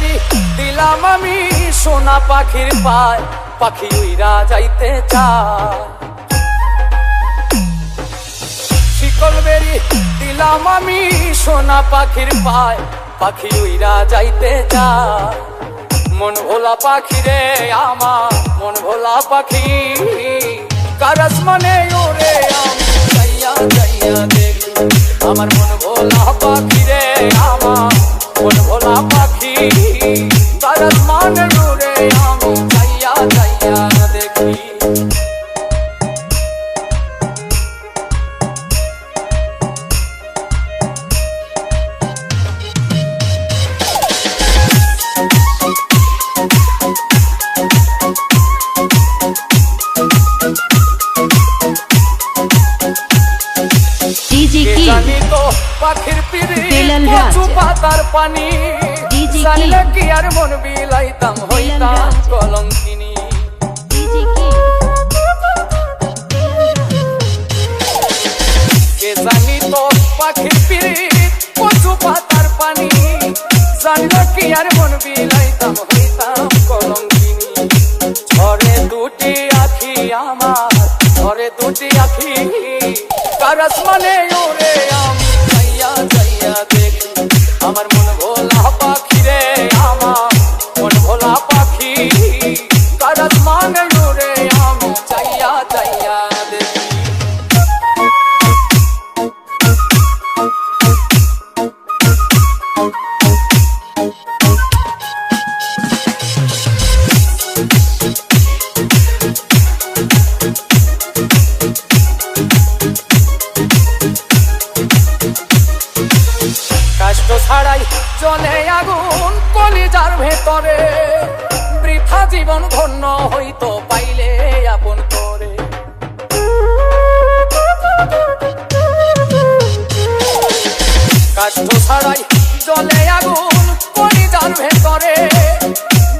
বেরি দিলাম আমি সোনা পাখির পায়, পাখি উইরা যাইতে চায়। শিকল বেরি দিলাম আমি সোনা পাখির পায়, পাখি উইরা যাইতে চায়। মন ভোলা পাখি রে আমার, মন ভোলা পাখি, কার আসমানে ওরে আমি যাইয়া যাইয়া দেখি। আমার মন ভোলা পাখি রে আমার, মন ভোলা পাখি, কার আসমানে ওরে আমি যাইয়া যাইয়া দেখি। জানি তো পাখির পিরি কচু পাতার পানি, জানলে কি আর মন বিলাইতাম হইতাম কলঙ্কিনী। কে জানি তো পাখির পিরি কচু পাতার পানি, জানলে কি আর মন বিলাইতাম হইতাম কলঙ্কিনী। ঝরে দুটি আখি আমার, ঝরে দুটি আখি, কার আসমানে ওরে আমি যাইয়া যাইয়া দেখি। আমার মন ভোলা পাখি রে আমার, মন ভোলা পাখি, কার আসমানে ওরে আমি যাইয়া যাইয়া দেখি। কষ্ট ছাড়াই জ্বলে আগুন কলিজার ভেতরে, বৃথা জীবন ধন্য হইতো পাইলে আপন করে। কষ্ট ছাড়াই জ্বলে আগুন কলিজার ভেতরে,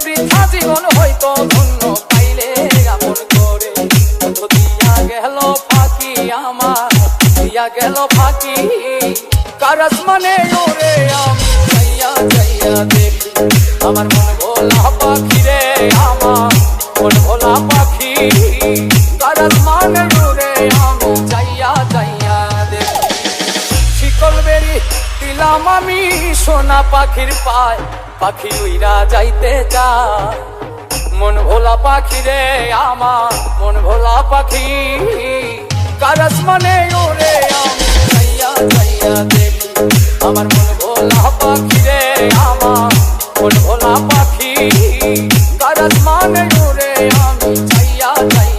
বৃথা জীবন হইতো ধন্য পাইলে আপন করে। দিয়া গেল ফাঁকি আমার, দিয়া গেল ফাঁকি, কার আসমানে ওরে আমি যাইয়া যাইয়া দেখি। আমার মন ভোলা পাখি রে আমার, মন ভোলা পাখি, কার আসমানে ওরে আমি যাইয়া যাইয়া দেখি। শিকল বেরি দিলাম আমি সোনা পাখির পায়, পাখি উইরা যাইতে চায়। মন ভোলা পাখি রে আমার, মন ভোলা পাখি, কার আসমানে ওরে আমি যাইয়া যাইয়া দেখি। আমার মন ভোলা পাখি রে আমার, মন ভোলা পাখি, কার আসমানে ওরে আমি যাইয়া যাইয়া